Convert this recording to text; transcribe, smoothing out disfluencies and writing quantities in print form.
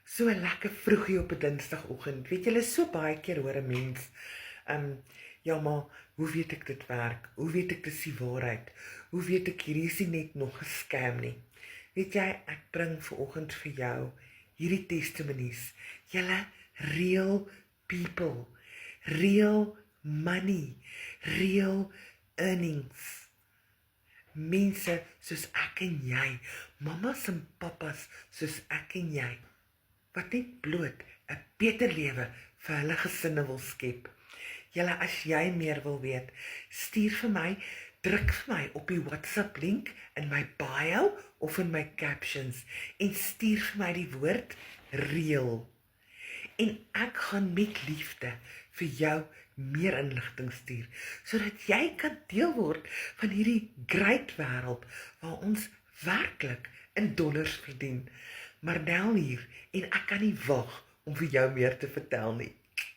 So lekker vroegie op 'n Dinsdagoggend. Weet julle, so baie keer hoor 'n mens, ja maar, hoe weet ek dit werk? Hoe weet ek dis die waarheid? Hoe weet ek hierdie is nie net nog 'n scam nie? Weet jy, ek bring vanoggend vir jou hierdie testimonies. Julle, real people, real money, real earnings. Mense soos ek en jy, mamas en pappas soos ek en jy, wat net bloot 'n beter lewe vir hulle gesinne wil skep. Julle, as jy meer wil weet, stuur vir my, druk vir my op die WhatsApp link in my bio of in my captions en stuur vir my die woord reël. En ek gaan met liefde vir jou meer inligting stuur, sodat jy kan deel word van hierdie great wêreld waar ons werklik in dollars verdien. Marnel hier en ek kan nie wag om vir jou meer te vertel nie.